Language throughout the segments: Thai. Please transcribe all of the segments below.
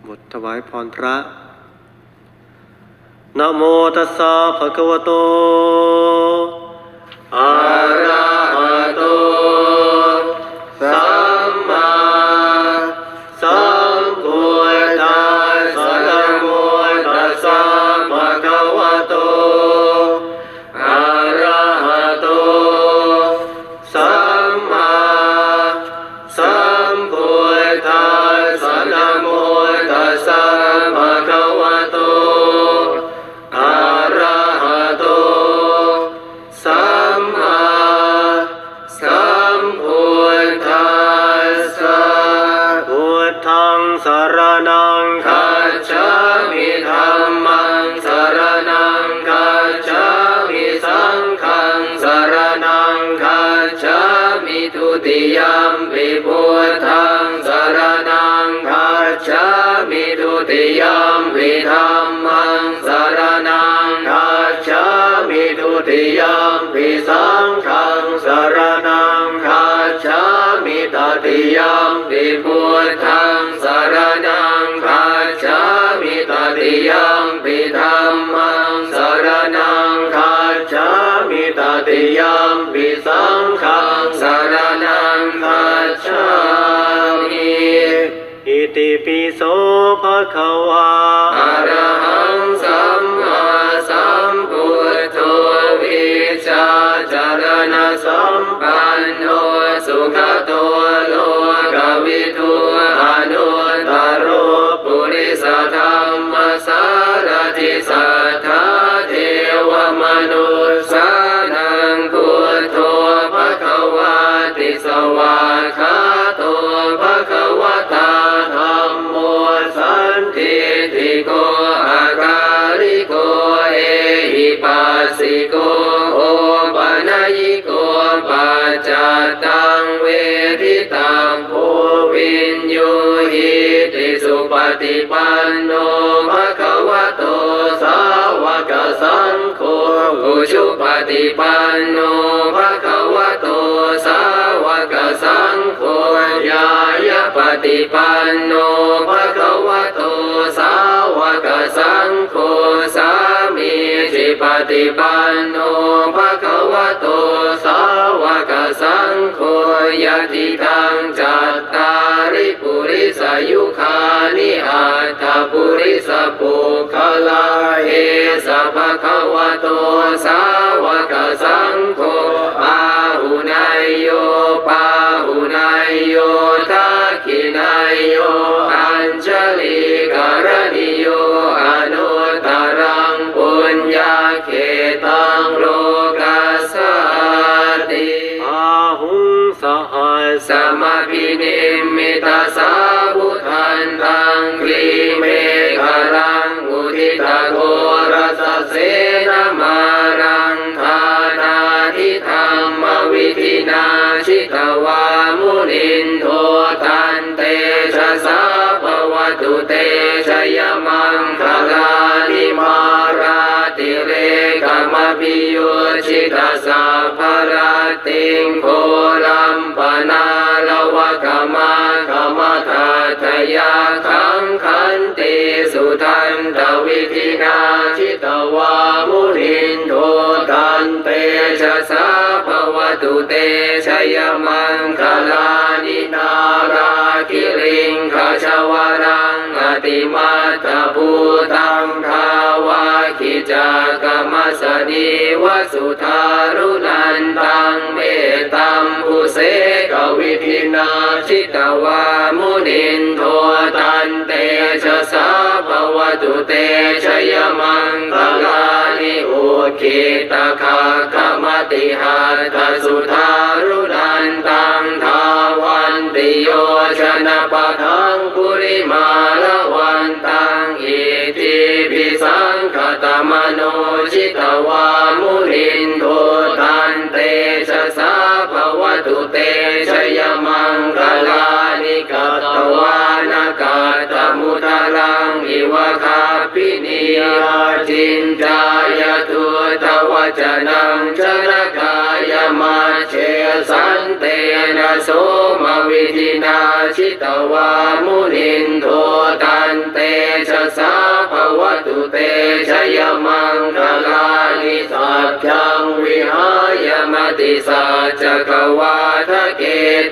บทถวายพรพระนะโมตัสสะภะคะวะโตอะระหะโตสัมมาสัมพุทธัสสะนะโมตัสสะภะคะวะโตอะระหะโตสัมมาสัมพุทธัสสะนะโมตัสสะภะคะวะโตอะระหะโตสัมมาสัมพุทธัสสะพุทธังสรณังคัจฉามิธัมมังสรณังคัจฉามิสังฆังสรณังคัจฉามิทุติยัมปิพุทธังสรณังคัจฉามิทุติยัมปิธัมมังสรณังคัจฉามิทุติยัมปิสังฆังสรณังคัจฉามิตติยัมปิพุทธังสรณังคัจฉามิตติยัมปิธัมมังสรณังคัจฉามิตติยัมปิสังฆังสรณังคัจฉามิอิติปิโสภะคะวาอะระหังสัมมาสัมพุทโธวิชชาจารณะสัมปันโนสุขโตโลกวิทูอนุตตโรปุริสธรรมสารถิสัทธาเทวมนุสสานังพุทโธภะคะวาติสวากขาโตภะคะวะตาธัมโมสันทิฏฐิโกอาการิโกเอหิปัสสิโกโอปนัญิโกปัจจตังเวทิตังโพวินโยหิติสุปฏิปันโนภะคะวะโตสาวกสังโฆอุชุปฏิปันโนภะคะวะโตสาวกสังโฆญาญาปฏิปันโนภะคะวะโตสาวกสังโฆสามีจิปฏิปันโนภะคะวะโตสาวกสังโฆยะติตังจัตตาริปุริสยุคานิอัตถปุริสปุคลาเอสะภะคะวะโตสาวกสังโฆปาหุนายโยปาหุนายโยทักขินายโยอัญชลีกรณิโยอนุตตรังปุญญาเขตังโลกัสสติอาหุงสหัสสมภินิมมิตาสาวุทันตังคลีเมฆรังอุทิตโกรัสเสนามารังธานาทิธรรมวิธินาชิตวามุนินโทตันเตชะสาภวตุเตชยมังคลานิมาราติเรกมปิโยชิตาสาภราติงโคลัมปนาลวะกมาคมทัตยาขังขันติสุทันตวิธินาชิตวามุนินโทตันเตชะสาภวตุเตชยมังคลานินาราคิริงขชวรังอติมาตภูตังทาวาคิจากรรมสนีวสุธารุนันตังเมตัมภูเสกวิธินาชิตวามุนินโทตันเตชะสาภวตุเตชยมังคลานิอุคิตคากรรมติหัตถสุธารุนันตังทาวันติโยชนะปะทังปุริมาละวันตังอิติปิสังคตมโนชิตวามุนินโทตันเตชะสาภวตุเตชยมังคลานิกัตตวานกัตตมุทลังอิวะคาปินิยาจินจายทุตวจนังชรกายมาเชสันเตนะโสมวิธินาชิตวามุนินโทตันเต เตชะสาภวตุเตชยมังคลานิสัจจังวิหายมติสัจจกวาทะเก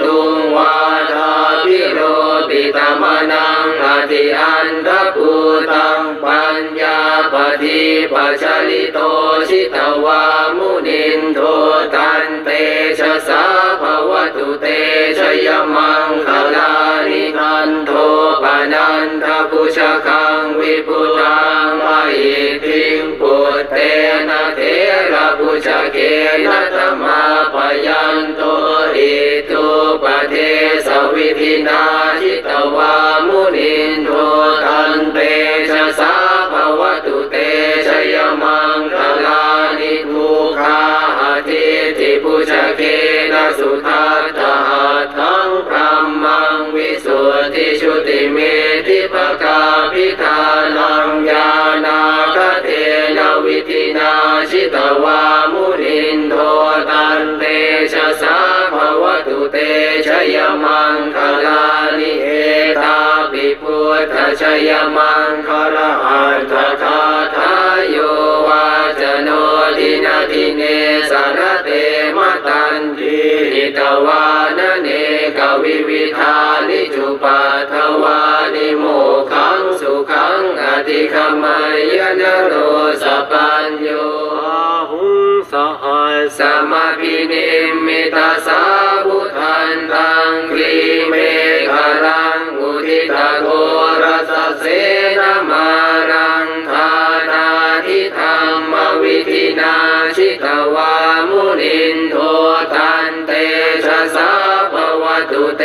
ตุงวาทาพิโรปิตมนังอธิอันทภูตังปัญญาปฏิปัจฉลิโตชิตวามุนินโทตันเตชะสาภวตุเตชยมังคลานิคันโทปนันทพุชคังวิพุตังมหิทิงปุตเตนะเถระพุชเกนะธรรมาปยันโตอิตุปเทสวิธินาชิตวามุนินโทตันเตชะสาภวตุเตชยมังคลานิทุกขาทิติพุชเกนะสุทัตถะทังพรัมมังวิสุทธิชุติเมธิภกาภิธานังญาณาคเทนะวิธินาชิตวามุนินโทตันเตชะสาภวตุเตชยมังคลานิเอตาปิพุทธชยมังคลาอัตถคาทายโยวาจโนทินาทิเนสารเตมตันทิหิตวานเนกวิวิธานิจุปัฏฐวานิโมขังสุขังอธิขมายนโรสปัญโยอาหุงสหัสสมาพินิมมิตาสาวุทันตังคลีเมฆรังอุทิตโกรัสเสนามารังธานาทิธรรมวิธินาชิตวามุนินโทตันเตชะสาภวตุเต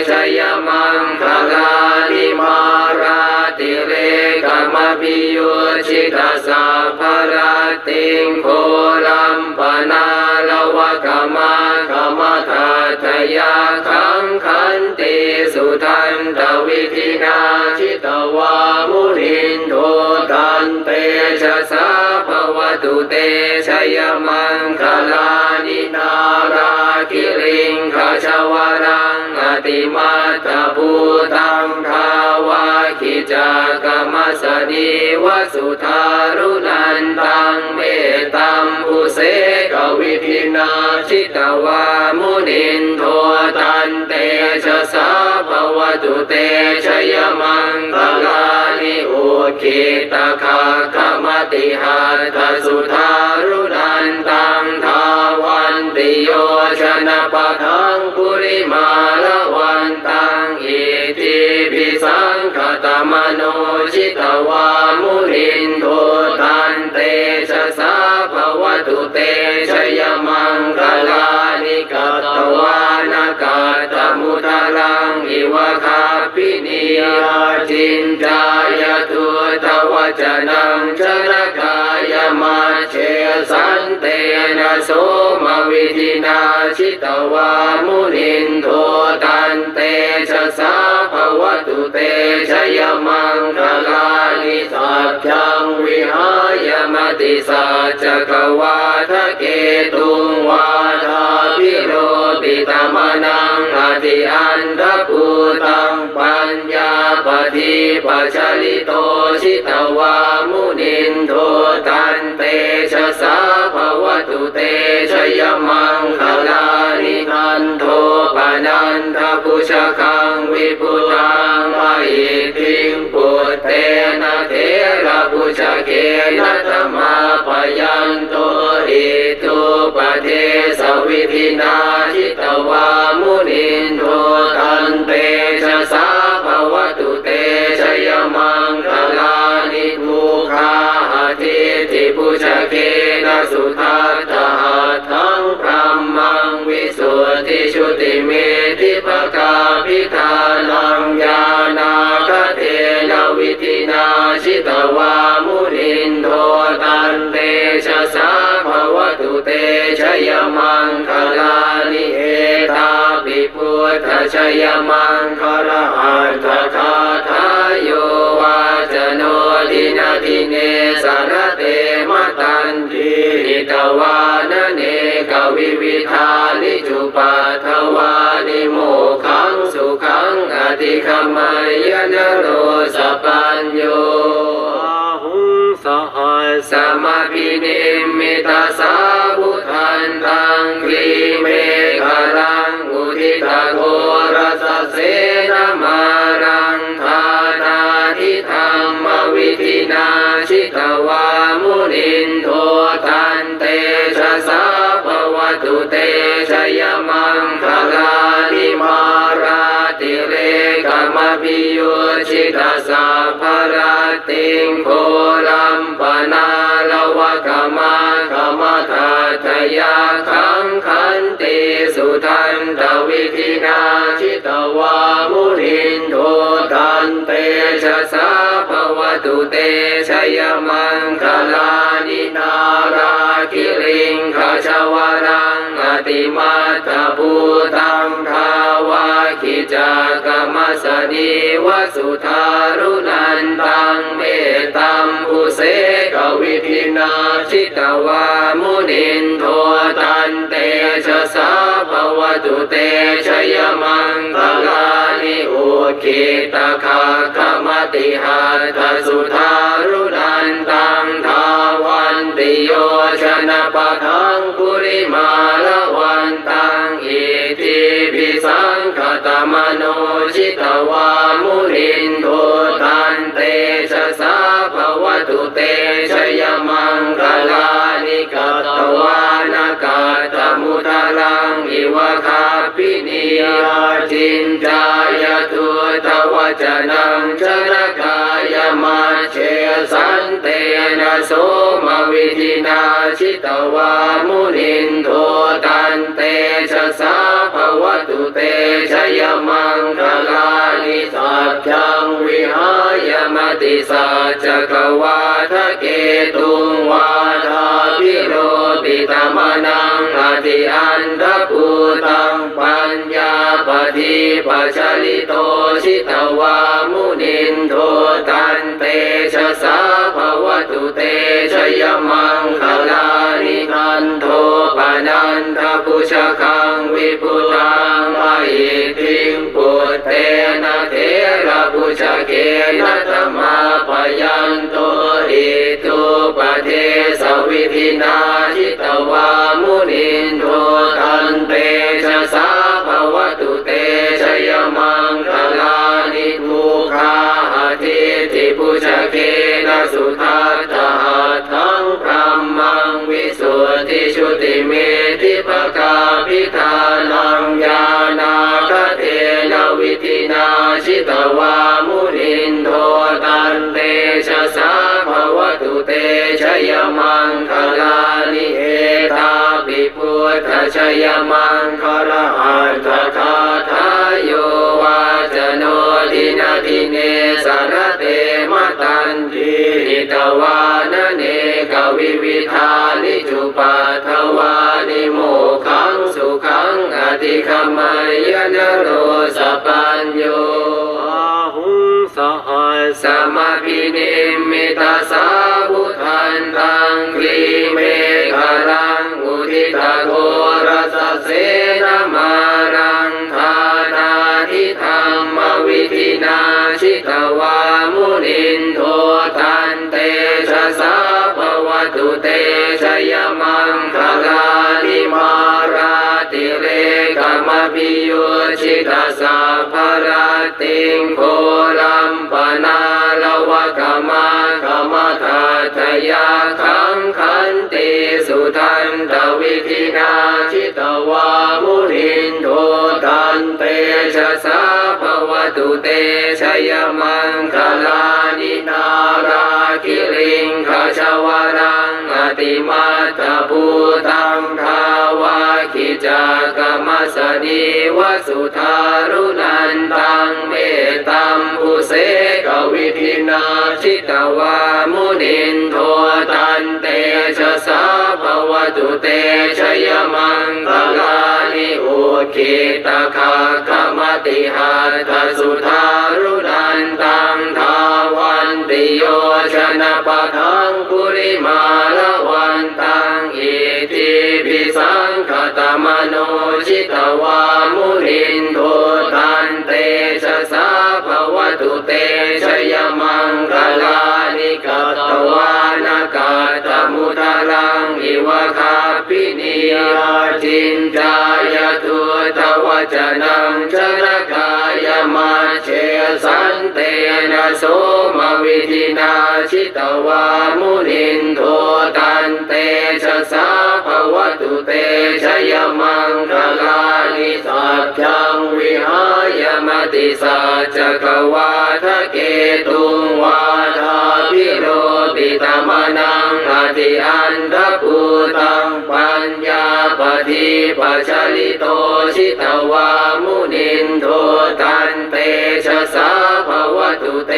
ชยมังคลานิมาราติเรกมพิยุชิตาสาภรติงโคลัมปนาลวะกมากมทัตยาขังขันติสุทันตวิธินาชิตวามุนินโทตันเตชะสาภวตุเตชยมังคลานินาราคิริงขชวรังอติมาตภูตังภาวะขิจากรรมสดีวสุทารุนันตังเมตัมภูเสกวิธินาชิตวามุนินโทตันเตชะสาภวตุเตชยมังคลานิอุคิตคาคมติหัตถสุทารุนันตังทาวันติโยชนะปะทังปุริมาละวันตังอิทิปิสังคตมโนชิตวามุนินโทตันเตชะสาภวตุเตชยมังคลานิกัตตวานากาตมุทารังอิวะคาปินิยาจินจายทุตวจนังชรกายมาเชสันเตนะโสมวิธินาชิตวามุนินโทตันเตชะสาภวตุเตชยมังคลานิสัจจังวิหายมติสัจจกวาทะเกตุงวาทาพิโรปิตมนังอธิอันทภูตังปัญญาปฏิปัจฉลิโตชิตวามุนินโทตันเตชะสาภวตุเตชยมังคลานิคันโทปนันทพุชคังวิพุตังมหิทิงปุตเตนะเถระพุชเกนะธรรมาปยันโตอิตุปเทสวิธินาชิตวามุนินโทตันเตชะสาภวตุเตชยมังคลานิทุกขาทิติพุชเกนะสุทัตถะทังพรัมมังวิสุทธิชุติเมธิภกาภิธานังญาณาคเทนะวิธินาชิตวามุนินโทตันเตชะสาภวตุเตชยมังคลานิเอตาปิพุทธชยมังคลาอัตถคาทายโยวาจโนทินาทิเนสารเตมตันทิหิตวานเนกวิวิธานิจุปัฏฐวานิโมขังสุขังอธิขมายนโรสปัญ ญโยอาหุงสหัสสมพินิมมิตาสาวุทันตังครีเมฆรังอุทิตโกรัสเสนามารังธานาทิธรรมวิธินาชิตวามุนินโทตันเตชะสาภวตุเตชยมังคลานิมาราติเรกมพิโยชิตาสาภรติงโคลัมปนาลวะกมาคมทาทยาขังขันติสุทันตวิธินาชิตวามุนินโทตันเตชะสาภวตุเตชยมังคลานินาราคิลิงขชวรังอติมาตภูตังทาวาคิจากรรมสนีวสุธารุนันตังเมตัมภูเสกวิธินาชิตวามุนินโทตันเตชะสาภวตุเตชยมังคลานิอุคิตคาคมติหาทสุธารุนันตังทาวันติโยชนะปะทังกุริมาละวันตังอิทิปิสังคตมโนชิตวามุนินโทตันเตชะสาภวตุเตชยมังคลานิกัตตวานากาตมุทารังอิวะคาปินิยาจินจายตุตวจนังชรกายมาเชสันเตนะโสมวิธินาชิตวามุนินโทตันเตชะสาภวตุเตชยมังคลานิสัจจังวิหายมติสัจจกวาทะเกตุงวาทาพิโรปิตมนังอธิอันทภูตังปัญญาปฏิปัจฉลิโตชิตวามุนินโทตันเตชะสาภวตุเตชยมังคลานิทันโทปนันทปุชคังวิพุตังอหิทิงปุตเตนะเถระปุชเกนะธรรมาปยันโตอิตุปเทสวิธินาชิตวามุนินโทตันเตชะสาภวตุเตชยมังคลานิทุกขาทิทิปุชเกนะสุทัตถะทังพรัมมังวิสุทธิชุติเมธิภกาภิธานังญาณาคเทนะวิธินาชิตวามุนินโทตันเตชะสาภวตุเตชยมังคลานิเอตาปิพุทธชยมังคลาหันทคาทายโยวาจโนทินาทิเนสารเตมตันทิหิตวานเนกวิวิธานิจุปัฏฐวานิโมขังสุขังอธิคัมมยนโรสปัญโยอาหุงสหัสสมพินิมมิตาสาวุทันตังครีเมฆรังอุทิตโกรัสเสนามารังธานาทิธรรมวิธินาชิตวามุนินโทตันเตชะสาภวตุเตชยมังคลานิมาราติเรกมพิโยชิตาสาภรติงโคลัมปนาลวะกมาคมทาทยาขังขันติสุทันตวิธินาชิตวามุนินโทตันเตชะสาภวตุเตชยมังคลานินาราคิลิงขชวรังอติมาตภูตังทาวาคิจากรรมสนีวสุธารุนันตังเมตัมภูเสกวิธินาชิตวามุนินโทตันเตชะสาภวตุเตชยมังคลานิอุคิตคาคมติหาทสุธารุนันตังทาวันติโยชนะปะทังกุริมาละวันตังอิทิปิสังคตมโนชิตวามุนินโทตันเตชะสาภวตุเตชยมังค ายทุตวจนังชรกายมาเชสันเตนะโสมวิธินาชิตวามุนินโทตันเตชะสาภวตุเตชยมังคลานิสัจจังวิหายมติสัจจกวาทะเกตุงวาทาพิโรปิตมนังอธิอันทภูตังปัญญาปฏิปัจฉลิโตชิตวามุนินโทตันเตชะสาภวตุเต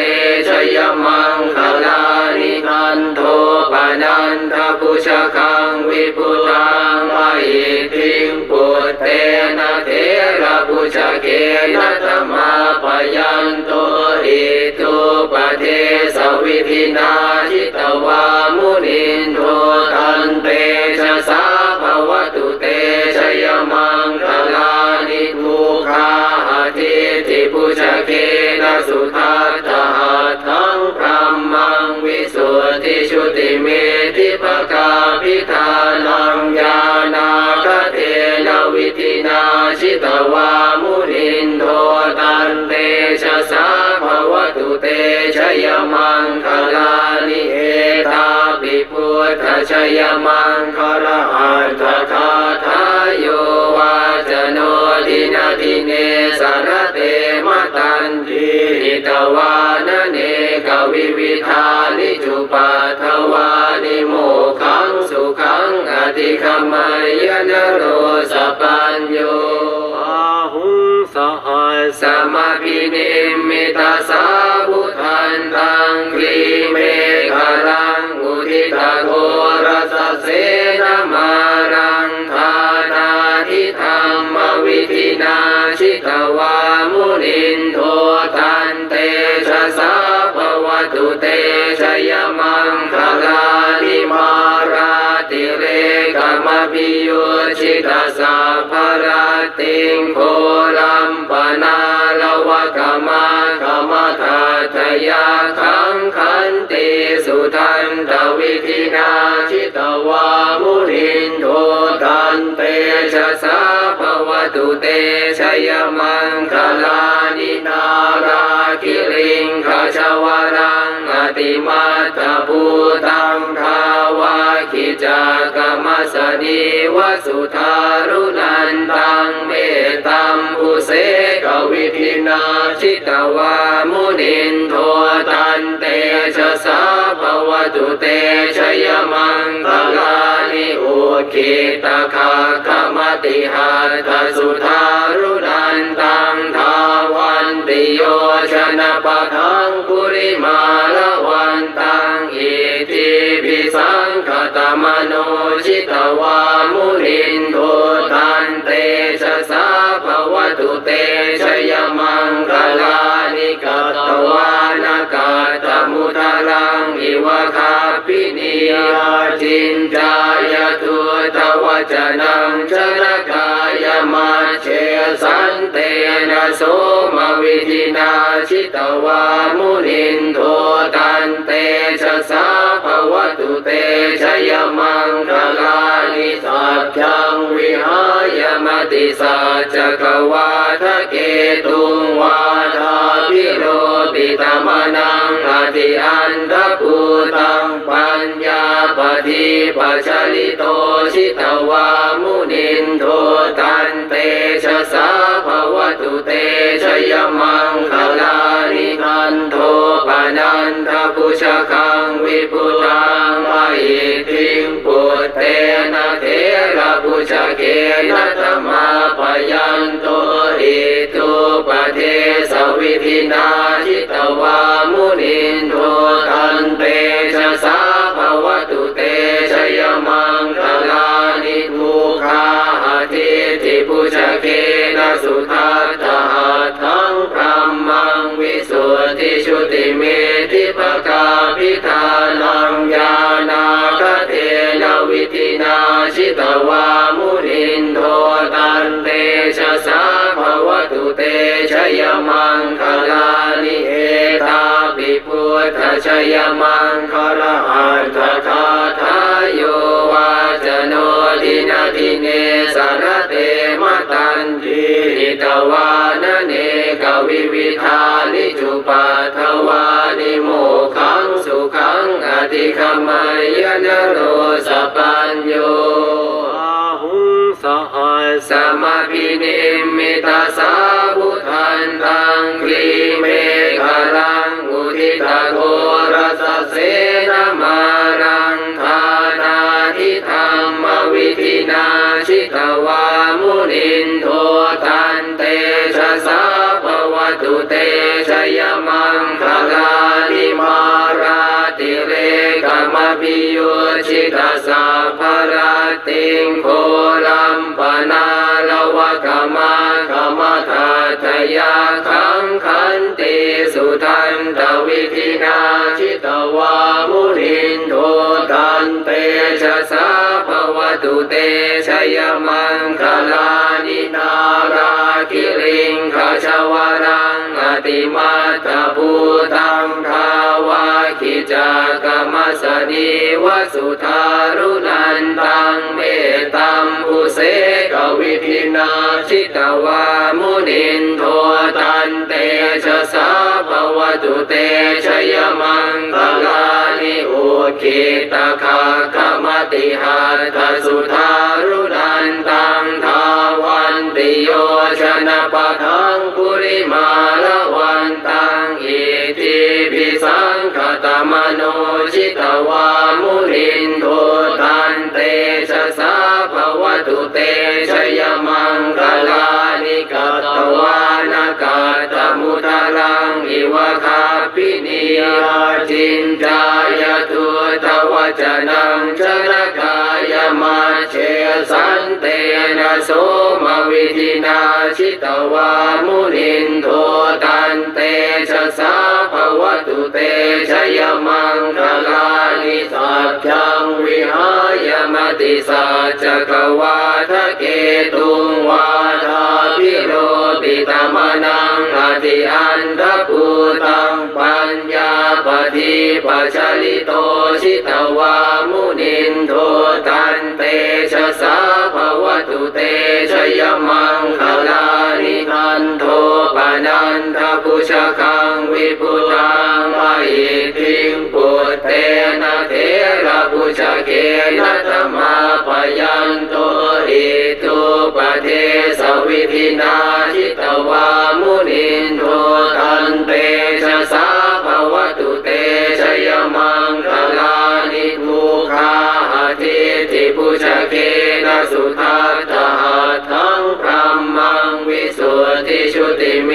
ชยมังคลานิคันโทปนันทปุชคังวิพุตังอหิทิงปุตเตนะเถระปุชเกนะธรรมาปยันโตอิตุปเทสวิธินาชิตวามุนินโทตันเตชะสาภวตุเตชยมังคลานิทุกขาทิติปุชเกนะสุทัตถะทังพรัมมังวิสุทธิชุติเมธิภกาภิธานังญาณาคเทนะวิธินาชิตวามุนินโทตันเตชะสาภวตุเตชยมังคลานิเอตาปิพุทธชยมังคลาหันทคาทายโยวาจโนทินาทิเนสารเตมตันทินิตวานเนกวิวิธานิจุปัฏฐวานิโมขังสุขังอธิคมัยยนโรสปัญโยอาหุงสหัสมาภินิมมิตาสาวุทันตังกรีเมฆรังอุทิตาโทรสเสนามารังธานาทิธรรมวิธินาชิตวามุนินโทตันเตชะสาภวตุเตชยมังคลานิมาราติเรกมพิยุชิตาสาภรติงโคลัมปนาลวะกมาคมทัตยาขังขันติสุทันตวิธินาชิตวามุนินโทตันเตชะสาภวตุเตชยมังคลานินาราคิริงขชวรังอติมาตภูตังทาวาคิจากรรมสนิวสุทารุนันตังเมตัมภูเสกวิธินาชิตวามุนินโทตันเตชะสาภวตุเตชยมังคลานิอุคิตคาคมติหัตถสุทารุนันตังทาวันติโยชนะปะทังปุริมาละวันตังอิติปิสังคตมโนชิตวามุนินโทตันเตชะสาภวตุเตชยมังคลานิกัตตวานกัตตมุทารังอิวะคาปินิยาจินจายทุตวจนังชรกายมาเชสันเตนะโสมวิธินาชิตวามุนินโทตันเตชะสาภวตุเตชยมังคลานิสัจจังวิหายมติสัจจกวาทะเกตุงวาทาพิโรปิตมนังอธิอันทภูตังปัญญาปฏิปัจฉลิโตชิตวามุนินโทตันเตชะสาภวตุเตชยมังคลานิคันโทปนันทปุชคังวิพุตังอหิทิงปุตเตนะเถระปุชเกนะธรรมาปยันโตอิตุปเทสวิธินาชิตวามุนินโทตันเตชะสาภวตุเตชยมังคลานิทุกขาทิติปุชเกนะสุทัตถะทังพรัมมังวิสุทธิชุติเมธิภกาภิธานังญาณาคเทนะวิธินาชิตวามุนินโทตันเตชะสาภวตุเตชยมังคลานิเอตาปิพุทธชยมังคลาหันทคาทายโยวาจโนทินาทิเนสารเต ตวานเนกวิวิธานิจุปัฏฐวานิโมขังสุขังอธิคมายนโรสปัญโยอาหุงสหัสสมาพินิมิตาสาวุทันตังกรีเมฆรังอุทิตาโกรัสเสนามารังธานาทิธรรมวิธินาชิตวามุนินโทตันเตชะสาภวตุเตชยมังคลานิมาราติเรกมปิโยชิตาสาภราติงโคลัมปนาลวะกมาคมทัตยาขังขันติสุทันตวิธินาชิตวามุนินโทตันเตชะสาภวตุเตชยมังคลานินาราคิริงขชวรังอติมาตภูตังทาวาคิจากรรมสนีวสุธารุนันตังเมตัมอุเสกวิธินาชิตวามุนินโทตันเตชะสาภวตุเตชยมังคลานิอุคิตาคาคมติหัตถสุธารุนันตังทาวันติโยชนะปะทังปุริมาละวันตังอิติปิสังคตมโนชิตวามุนินโทตันเตชะสาภวตุเตชยมังคลานิกัตตวานกัตตมุทารังอิวะคาปินิยาจินจายทุตวจนังชรกายมาเชสันเตนะโสมวิธินาชิตวามุนินโทตันเตชะสาภวตุเตชยมังคลานิสัจจังวิหายมติสัจจกวาทะเกตุงวาทาพิโรปิตมนังอธิอันทภูตังปัญญาปฏิปัจฉลิโตชิตวามุนินโทตันเตชะสาภวตุเตชยมังคลานิคันโทปนันทพุชคังวิพุตังอหิทิงปุตเตนะเถระพุชเกนะธรรมาปยันโตอิตุปเทสวิธินาชิตวามุนินโทตันเตชะสาภวตุเตชยมังคลานิทุกขาทิติพุชเกนะสุทัตถะทังพรัมมังวิสุทธิชุติเม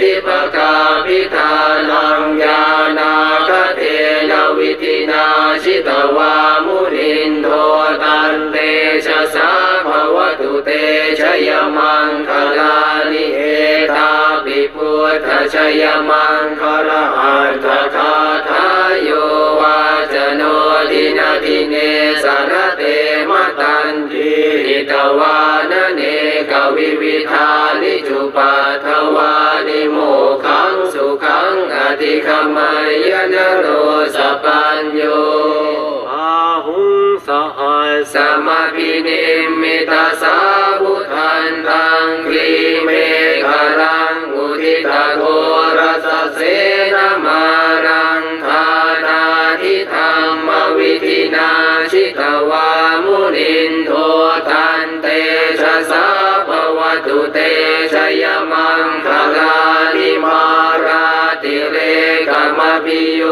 ธิภกาภิธานังญาณาคเทนะวิธินาชิตวามุนินโทตันเตชะสาภวตุเตชยมังคลานิเอตาปิพุทธชยมังคลาอัตถคาทายโยวาจโนทินาทิเนสารเตมตันติอิตวานเนกวิวิธานิจุปัฏฐวานิโมขังสุขังอธิคมายนโรสปัญโยอาหุงสหัสสมาพินิมิตาสาวุทันตังกรีเมฆรังอุทิตาโกรัสเสนามารังธานาทิธรรมวิธินาชิตวามุนินโทตันเตชะสาภวตุเตชยมังคลานิมาราติเรกมปิโย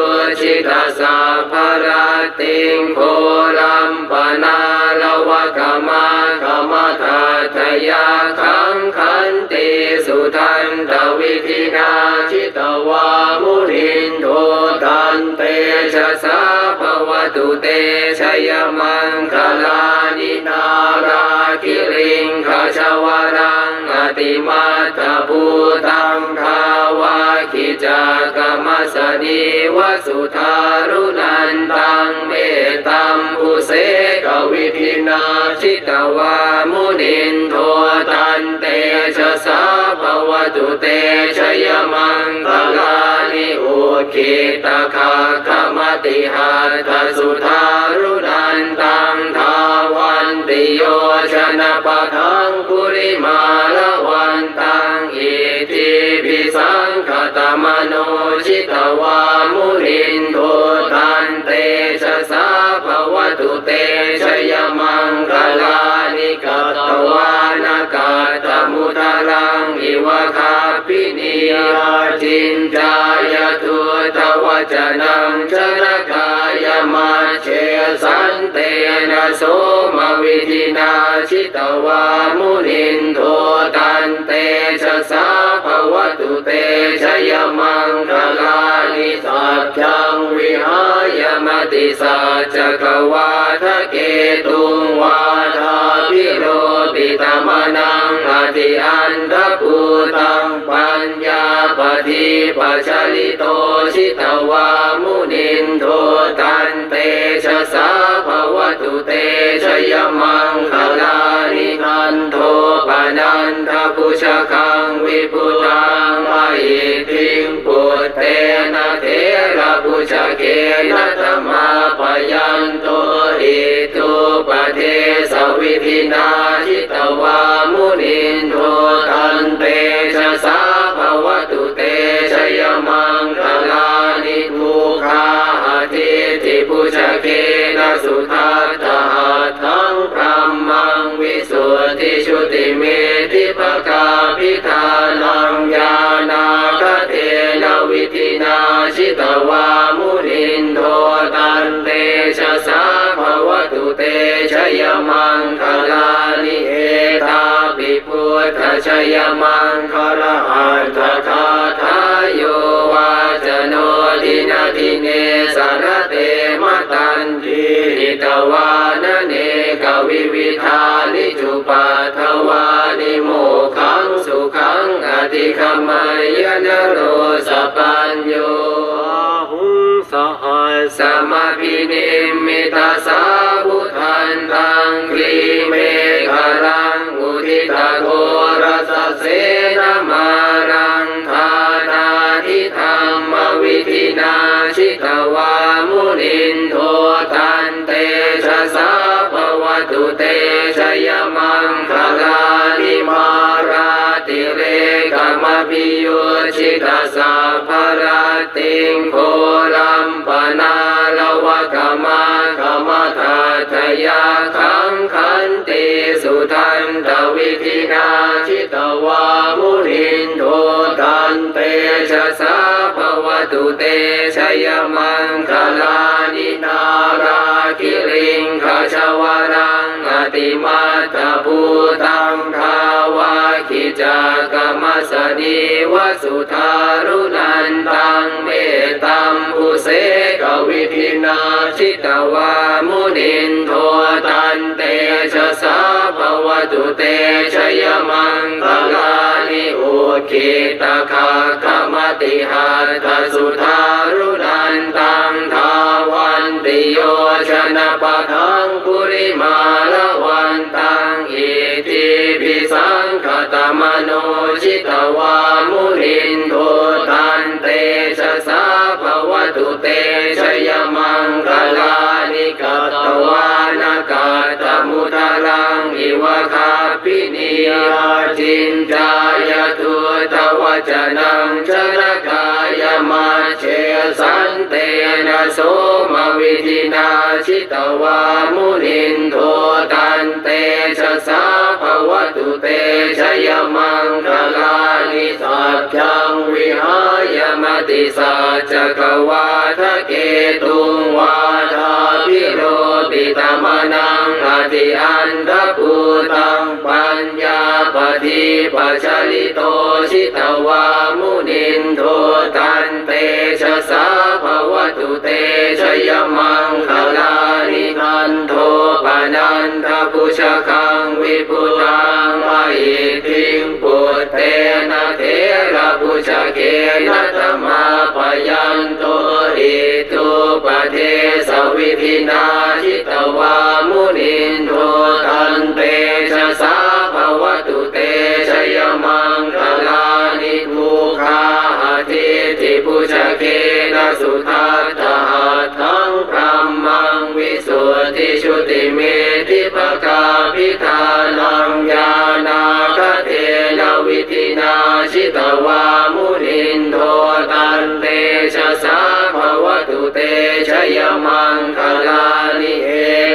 ชิตาสาภราติงโคลัมปนาลวะกมาคมทัตยาขังขันติสุทันตวิธินาชิตวามุนินโทตันเตชะสาภวตุเตชยมังคลานินาราคิริงขชวรังอติมาตภูตังทาวาคิจากรรมสนีวสุธารุนันตังเมตัมอุเสกวิธินาชิตวามุนินโทตันเตชะสาภวตุเตชยมังคลานิอุคิตาคาคมติหัตถสุธารุนันตังทาวันติโยชนะปะทังปุริมาละวันตัง สังคตมโนชิตวามุนินโทตันเตชะสาภวตุเตชยมังคลานิกัตตวานากาตมุทารังอิวะคาปินิยาจินจายทุตวจนังชรกายมาเชสันเตนะโสมวิธินาชิตวามุนินโทตันเตชะสาภวตุเตชยมังคลานิสัจจังวิหายมติสัจจกวาทะเกตุงวาทาพิโรปิตมนังอธิอันทภูตังปัญญาปฏิปัจฉลิโตชิตวามุนินโทตันเตชะสาภวตุเตชยมังคลานิคันโทปนันทพุชคังวิพุตังอหิทิงปุตเตนะเถระพุชเกนะธรรมาปยันโตอิตุปเทสวิธินาชิตวามุนินโทตันเตชะสาภวตุเตชยมังคลานิทุกขาทิติพุชเกนะสุทัตถะทังพรัมมังวิสุทธิชุติเมธิภกาภิธานังญาณาคเทนะวิธินาชิตวามุนินโทตันเตชะสาภวตุเตชยมังคลานิเอตาปิพุทธชยมังคลาหันทคาทายโยวาจโนทินาทิเนสารเตมตันทิอิตวานเนกวิวิธานิจุปัฏฐวานิโมขังสุขังอธิคัมมยนโรสปัญโยหุงสหัสสมาพินิมมิตาสาวุทันตังคลีเมฆรังอุทิตาโทรสเสนามารังธานาทิธรรมวิธินาชิตวามุนินโทตันเตชะสาภวตุเตชยมังคลานิมาราติเรกมพิยุชิตาสาภรติงโคลัมปนาลวะกมากมทัตยาขังขันติสุทันตวิธินาชิตวามุนินโทตันเตชะสาภวตุเตชยมังคลานินาราคิริงขชวรังอติมาตภูตังทาวาคิจากมสนีวสุทารุนันตังเมตัมภูเสกวิธินาชิตวามุนินโทตันเตชะสาภวตุเตชยมังคลานิอุคิตคาคมติหัตถสุทารุนันตังทาวันติโยชนะปะทังปุริมาละวันตังอิติปิสังคตมโนชิตวามุนินโทตันเตชะสาภวตุเตชยมังคลานิกัตตวานากาตมุทารังอิวะคาปินิยาจินจายทุตวจนังชรกายมาเชสันเตนะโสมวิธินาชิตวามุนินโทตันเตชะสาภวตุเตชยมังคลานิสัจจังวิหายมติสัจจกวาทะเกตุงวาทาพิโรปิตมนังอธิอันทภูตังปัญญาปฏิปัจฉลิโตชิตวามุนินโทตันเตชะสาภวตุเตชยมังคลานิคันโทปนันทพุชคังวิพุตังอหิทิงปุตเตนะเถระพุชเกนะธรรมาปยันโตอิตุปเทสวิธินาชิตวามุนินโทตันเตชะสาภวตุเตชยมังคลานิทุกขาทิติพุชเกนะสุทัตถะทังพรัมมังวิสุทธิชุติเมธิภกาภิธานังญาณาคเทนะวิธินาชิ ตวามุนินโทตันเตชะสาภวตุเตชยมังคลานิเอ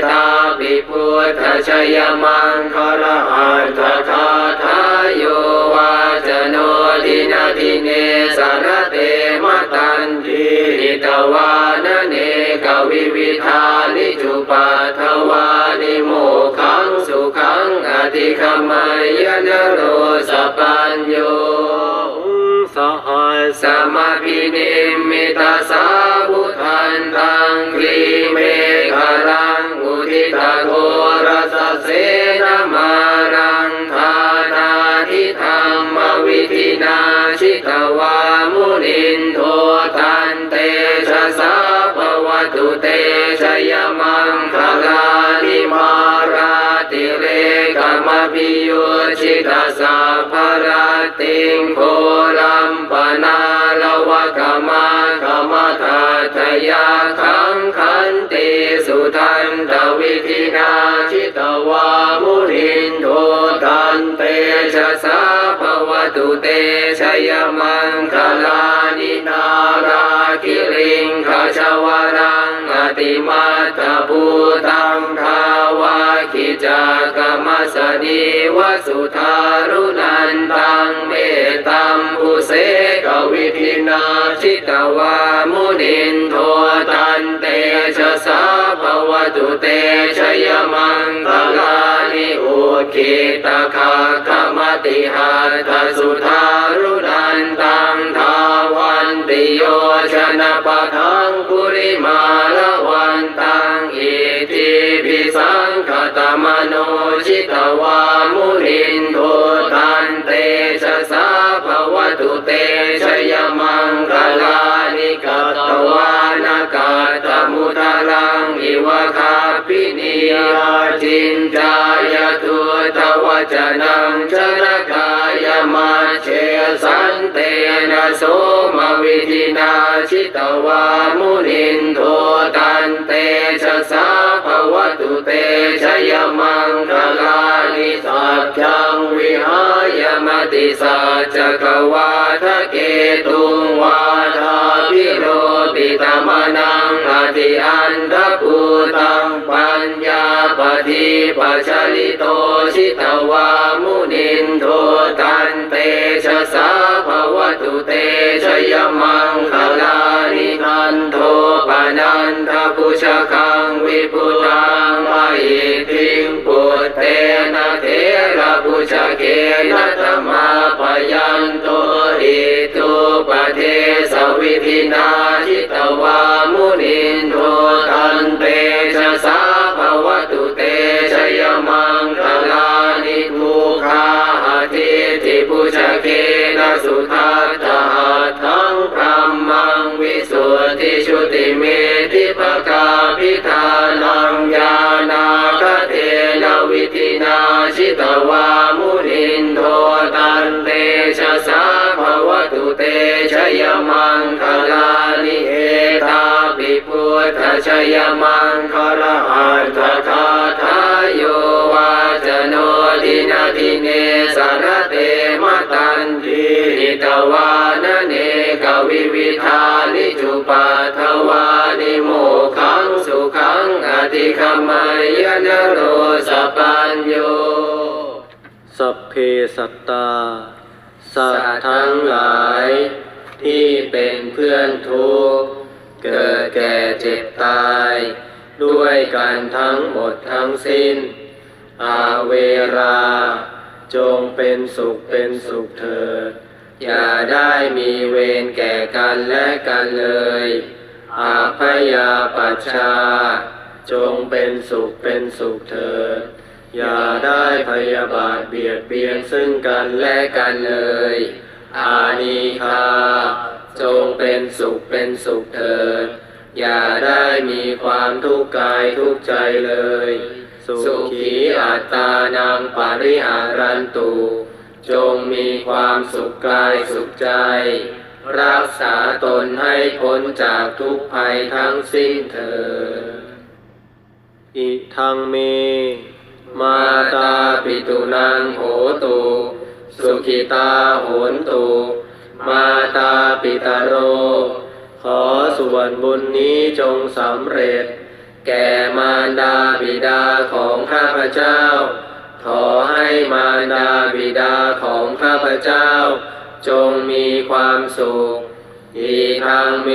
ตาปิพุทธชยมังคลาอัตถคาทายโยวาจโนทินาทิเนสารเตมตันทีนิตวานเนกวิวิธานิจุปัฏฐวานิโมขังสุขังอธิขมายนโรสปัญโยสหัสสมาพินิมิตาสาวุทันตังคลีเมฆรังอุทิตโทรสเสนามารังธานาทิธรรมวิธินาชิตวามุนินโทตันเตชะสาภวตุเตชยมังคลานิมาราติเรกมปิโยชิตาสาภราติงโคลัมปนาลวะกมาคมทัตยาขังขันติสุทันตวิธินาชิตวามุนินโทตันเตชะสาภวตุเตชยมังคลานินาราคิริงขชวรังอติมาตภูตังทาวาคิจากรรมสนีวสุทารุนันตังเมตัมอุเสกวิธินาชิตวามุนินโทตันเตชะสาภวตุเตชยมังคลานิอุคิตคาคมติหัตถสุทารุนันตังทาวันติโยชนะปะทังปุริมาละวันตังอิติปิสังคตมโนชิตวามุนินโทตันเตชะสาภวตุเตชยมังคลานิกัตตวานกัตตมุตลังอิวะคาปินิยาจินจายทุตวจนังชรกายมาเชสันเตนะโสมวิธินาชิตวามุนินโทตันเตชะสาภวตุเตชยมังคลานิสัจจังวิหายมติสัจจกวาทะเกตุงวาทาพิโรปิตมนังอธิอันทภูตังปัญญาปฏิปัจฉลิโตชิตวามุนินโทตันเตชะสาภวตุเตชยมังคลานิคันโทปนันทพุชคังวิพุตังอหิทิงปุตเตนะเถระพุชเกนะธรรมาปยันโตอิตุปเทสวิธินาชิตวามุนินโทตันเตชะสาภวตุเตชยมังคลานิทุกขาทิติพุชเกนะสุทัตถะทังพรัมมังวิสุทธิชุติเมธิภกาภิธานังญาณาคเทนะวิธินาชิตวามุนินโทตันเตชะสาภวตุเตชยมังคลานิเอตาปิพุทธชยมังคลาอัตถคาทายโยวาจโนทินาทิเนสารเตมตันทีนิตวานเนกวิวิธานิจุปัฏฐวานิโมขังสุขังอธิขมายนโรสปัญโยสัพเพสัตตาสัตว์ทั้งหลายที่เป็นเพื่อนทุกข์เกิดแก่เจ็บตายด้วยกันทั้งหมดทั้งสิ้นอาเวราจงเป็นสุขเถิดอย่าได้มีเวรแก่กันและกันเลยอาพยาปัชชาจงเป็นสุขเถิดอย่าได้พยาบาทเบียดเบียนซึ่งกันและกันเลยอานีคาจงเป็นสุขเถิดอย่าได้มีความทุกข์กายทุกข์ใจเลยสุขีอัตตานังปริหารันตุจงมีความสุขกายสุขใจรักษาตนให้พ้นจากทุกภัยทั้งสิ้นเถิดอิทังเมมาตาปิตุนังโหตุส สุขิตาโหนตุมาตาปิตาโรขอส่วนบุญนี้จงสำเร็จแก่มารดาบิดาของข้าพเจ้าขอให้มารดาบิดาของข้าพเจ้าจงมีความสุขอีทางเม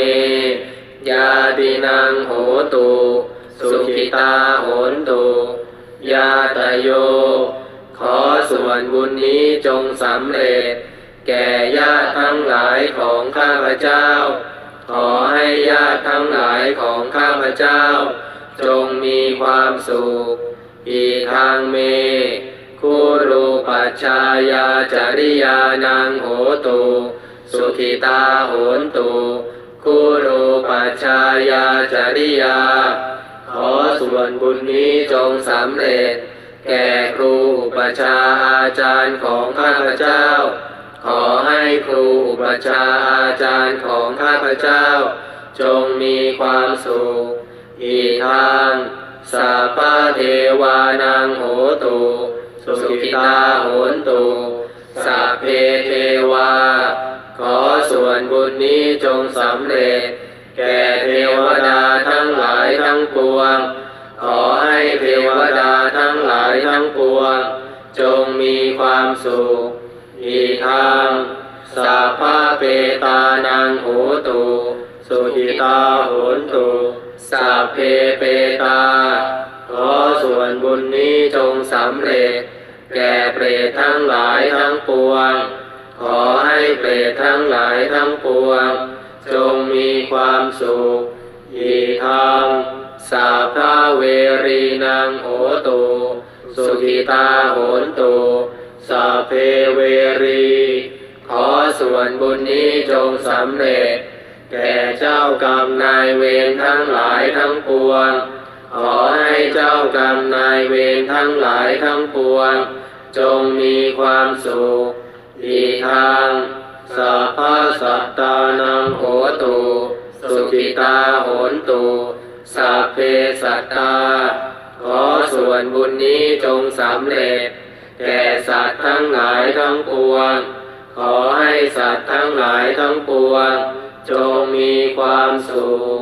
ยาตินังโหตุสุขิตาโหนตุยาตโยขอส่วนบุญนี้จงสำเร็จแก่ญาติทั้งหลายของข้าพเจ้าขอให้ญาติทั้งหลายของข้าพเจ้าจงมีความสุขอีทางเมคุรูปัชฌายาจริยานังโหตุสุขิตาโหนตุคุรูปัชฌายาจริยาขอส่วนบุญนี้จงสำเร็จแก่ครูอุปัชฌาย์อาจารย์ของข้าพเจ้าขอให้ครูอุปัชฌาย์อาจารย์ของข้าพเจ้าจงมีความสุขอีกทางสัพพะเทวานังโหตุสุขิตาโหนตุสัพเพเทวาขอส่วนบุญนี้จงสำเร็จแก่เทวดาทั้งหลายทั้งปวงขอให้เทวดาทั้งหลายทั้งปวงจงมีความสุขอีกทางสัพพะเปตานังโหตุสุขิตาโหนตุสัพเพเปตาขอส่วนบุญนี้จงสำเร็จแก่เปรตทั้งหลายทั้งปวงขอให้เปรตทั้งหลายทั้งปวงจงมีความสุขอีกทางสัพพะเวรีนังโหตุสุขิตาโหนตุสัพเพเวรีขอส่วนบุญนี้จงสำเร็จแก่เจ้ากรรมนายเวรทั้งหลายทั้งปวงขอให้เจ้ากรรมนายเวรทั้งหลายทั้งปวงจงมีความสุขอีกทางสัพพะสัตตานังโหตุสุขิตาโหนตุสัพเพสัตตาขอส่วนบุญนี้จงสำเร็จแก่สัตว์ทั้งหลายทั้งปวงขอให้สัตว์ทั้งหลายทั้งปวงจงมีความสุข